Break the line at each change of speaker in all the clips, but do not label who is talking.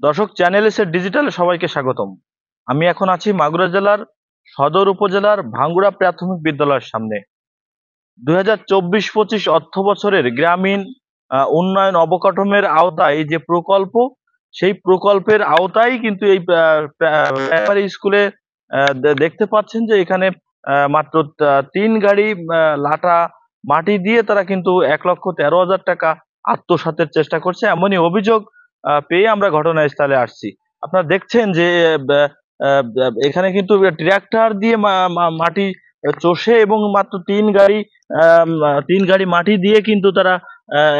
দর্শক, channel S ডিজিটালে সবাইকে স্বাগতম। আমি এখন আছি মাগুরা জেলার সদর উপজেলার ভাঙ্গুড়া প্রাথমিক বিদ্যালয়ের সামনে। 2024-25 অর্থ বছরের গ্রামীণ উন্নয়ন অবকাঠামোর আওতায় যে প্রকল্প, সেই প্রকল্পের আওতায় কিন্তু এই প্রাইমারি স্কুলে দেখতে পাচ্ছেন যে এখানে মাত্র 3 গাড়ি লাটা মাটি দিয়ে তারা কিন্তু 1,13,000 টাকা আত্মসাতের চেষ্টা করছে, এমনই অভিযোগ পেয়ে আমরা ঘটনাস্থলে আসছি। আপনারা দেখছেন যে এখানে কিন্তু ট্রাক্টর দিয়ে মাটি চষে এবং মাত্র 3 গাড়ি মাটি দিয়ে কিন্তু তারা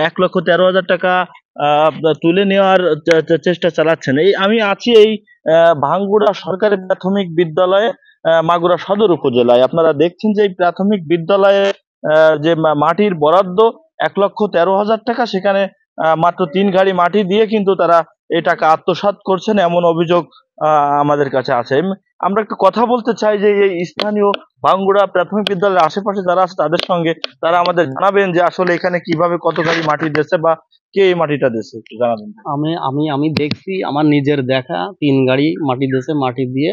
1,13,000 টাকা আহ, তুলে নেওয়ার চেষ্টা চালাচ্ছেন। এই আমি আছি এই ভাঙ্গুড়া সরকারি প্রাথমিক বিদ্যালয়ে, মাগুরা সদর উপজেলায়। আপনারা দেখছেন যে এই প্রাথমিক বিদ্যালয়ে যে মাটির বরাদ্দ 1,13,000 টাকা, সেখানে মাত্র 3 গাড়ি মাটি দিয়ে কিন্তু তারা এই টাকা আত্মসাৎ করছেন, এমন অভিযোগ আমাদের কাছে আছে। আমরা একটু কথা বলতে চাই যে এই স্থানীয় ভাঙ্গুড়া প্রাথমিক বিদ্যালয়ের আশেপাশে যারা আছে তাদের সঙ্গে। তারা আমাদের জানাবেন যে আসলে এখানে কিভাবে কত গাড়ি মাটি দিয়েছে বা কে এই মাটিটা দিয়েছে, একটু জানাবেন।
আমি আমি আমি দেখছি, আমার নিজের দেখা 3 গাড়ি মাটি দিয়েছে। মাটি দিয়ে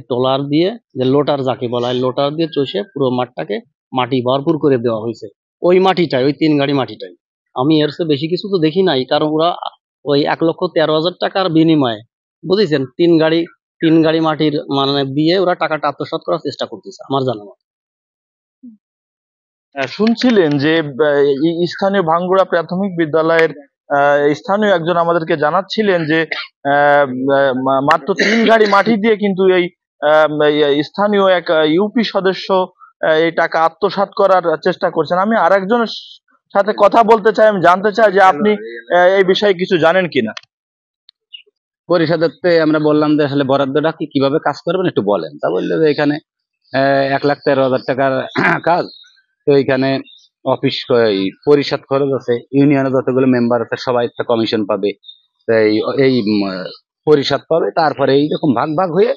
ট্রলার দিয়ে, যে লোটার যাকে বলা হয়, লোটার দিয়ে চষে পুরো মাঠটাকে মাটি ভরপুর করে দেওয়া হয়েছে। ওই মাটিটাই, ওই 3 গাড়ি মাটিটাই। আমি এর চেয়ে বেশি কিছু তো দেখি নাই, কারণ ওরা ওই 1,13,000 টাকার বিনিময়ে, বুঝেছেন, 3 গাড়ি মাটির মানে দিয়ে ওরা টাকাটা আত্মসাৎ করার চেষ্টা করতেছে আমার জানা মতে।
শুনছিলেন যে স্থানীয় ভাঙ্গুড়া প্রাথমিক বিদ্যালয়ের স্থানীয় একজন আমাদেরকে জানাচ্ছিলেন যে মাত্র 3 গাড়ি মাটি দিয়ে কিন্তু এই স্থানীয় এক ইউপি সদস্য এই টাকা আত্মসাৎ করার চেষ্টা করছেন। আমি আরেকজনের সাথে কথা বলতে চাই, আমি জানতে চাই যে আপনি এই বিষয়ে কিছু জানেন কিনা।
পরিষদের আমরা বললাম যে আসলে বরাদ্দটা কিভাবে কাজ করবেন একটু বলেন। তা বললো যে এখানে 1,13,000 টাকার কাজ। তো এখানে অফিস পরিষদ খরচ আছে, ইউনিয়নে যতগুলো মেম্বার আছে সবাই একটা কমিশন পাবে। তো এই পরিষদ পাবে, তারপরে এইরকম ভাগ ভাগ হয়ে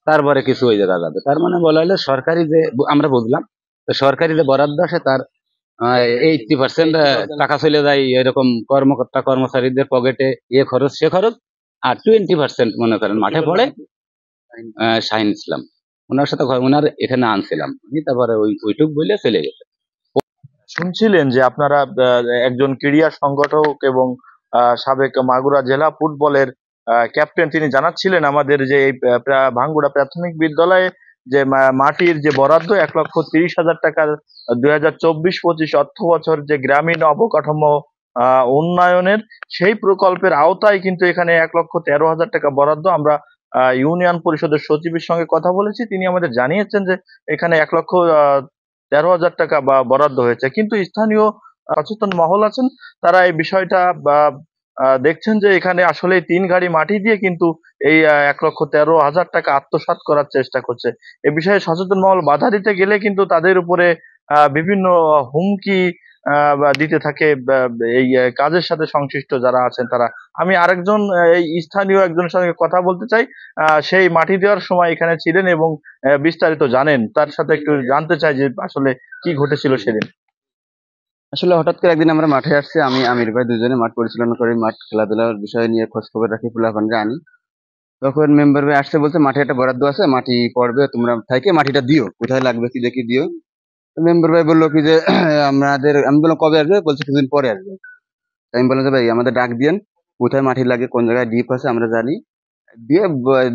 তারপরে কিছু ওই জায়গা যাবে। তার মানে বলা হলো সরকারি যে আমরা বুঝলাম, তো সরকারি যে বরাদ্দ আসে তার 80% টাকা চলে যায় এরকম কর্মকর্তা কর্মচারীদের পকেটে, খরচ সে খরচ। আর 20% মনে করেন মাঠে পড়ে শাহিন ইসলাম, ওনার সাথে ওনার এখানে আনছিলাম আমি, তারপরে ওইটুক বলে চলে গেছে।
শুনছিলেন যে আপনারা একজন ক্রীড়া সংগঠক এবং সাবেক মাগুরা জেলা ফুটবলের ক্যাপ্টেন, তিনি জানাচ্ছিলেন আমাদের যে এই ভাঙ্গুড়া প্রাথমিক বিদ্যালয়ে যে মাটির যে বরাদ্দ 1,30,000 টাকার 2024-25 অর্থ বছর যে গ্রামীণ অবকাঠামো উন্নয়নের, সেই প্রকল্পের আওতায় কিন্তু এখানে 1,13,000 টাকা বরাদ্দ। আমরা ইউনিয়ন পরিষদের সচিবের সঙ্গে কথা বলেছি, তিনি আমাদের জানিয়েছেন যে এখানে 1,13,000 টাকা বা বরাদ্দ হয়েছে, কিন্তু স্থানীয় সচেতন মহল আছেন, তারা এই বিষয়টা বা দেখছেন যে এখানে আসলে 3 গাড়ি মাটি দিয়ে কিন্তু এই 1,13,000 টাকা আত্মসাৎ করার চেষ্টা করছে। এ বিষয়ে সচেতন মহল বাধা দিতে গেলে কিন্তু তাদের উপরে বিভিন্ন হুমকি বা দিতে থাকে এই কাজের সাথে সংশ্লিষ্ট যারা আছেন তারা। আমি আরেকজন এই স্থানীয় একজনের সঙ্গে কথা বলতে চাই, সেই মাটি দেওয়ার সময় এখানে ছিলেন এবং বিস্তারিত জানেন। তার সাথে একটু জানতে চাই যে আসলে কি ঘটেছিল সেদিন।
আসলে হঠাৎ করে একদিন আমরা মাঠে আসছি, আমি আমির ভাই দুজনে মাঠ পরিচালনা করি, মাঠ খেলাধুলার বিষয় নিয়ে খোঁজ খবর রাখি, পোলাপানরা আনি। তখন মেম্বার ভাই আসছে, বলছে মাঠে একটা বরাদ্দ আছে, মাটি পড়বে, তোমরা থেকে মাটিটা দিও, কোথায় লাগবে কি দেখি দিও। মেম্বার ভাই বললো কি যে আমি বললাম কবে আসবে, বলছে কিছুদিন পরে আসবে। তাই আমি বললাম যে ভাই আমাদের ডাক দিয়েন, কোথায় মাটি লাগে, কোন জায়গায় ডিপ আছে আমরা জানি, দিয়ে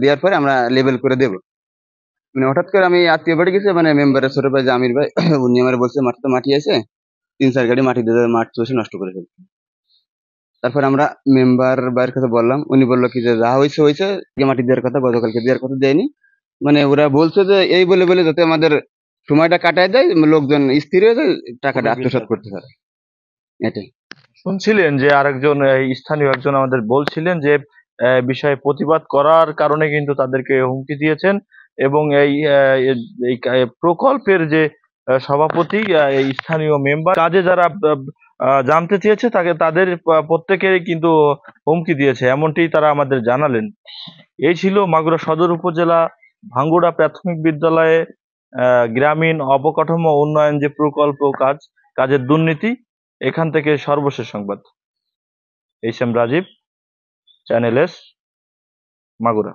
দেওয়ার পরে আমরা লেবেল করে দেবো। মানে হঠাৎ করে আমি আত্মীয় বাড়ি গেছি, মানে মেম্বারের ছোট ভাই যে আমির ভাই, উনি আমার বলছে মাঠে তো মাটি আছে, 3-4 গাড়ি মাটি দিয়ে মাঠ চষে নষ্ট করে ফেলছে। তারপর আমরা মেম্বার ভাইয়ের কাছে বললাম, উনি বললো কি যে যা হয়েছে হয়েছে, মাটি দেওয়ার কথা গতকালকে দেওয়ার কথা দেয়নি। মানে ওরা বলছে যে এই বলে বলে যাতে আমাদের সময়টা কাটায় দেয়, লোকজন স্থির হয়ে যায়, টাকাটা আত্মসাৎ করতে পারে, এটাই।
শুনছিলেন যে আরেকজন স্থানীয় একজন আমাদের বলছিলেন যে বিষয়ে প্রতিবাদ করার কারণে কিন্তু তাদেরকে হুমকি দিয়েছেন, এবং এই প্রকল্পের যে সভাপতি, এই স্থানীয় মেম্বার, কাজে যারা জানতে চেয়েছে তাদের প্রত্যেকেরই কিন্তু হুমকি দিয়েছে, এমনটি তারা আমাদের জানালেন। এই ছিল মাগুরা সদর উপজেলা ভাঙ্গুড়া প্রাথমিক বিদ্যালয়ে গ্রামীণ অবকাঠামো উন্নয়ন যে প্রকল্প কাজের দুর্নীতি। এখান থেকে সর্বশেষ সংবাদ। H M Rajib, channel S. Magura.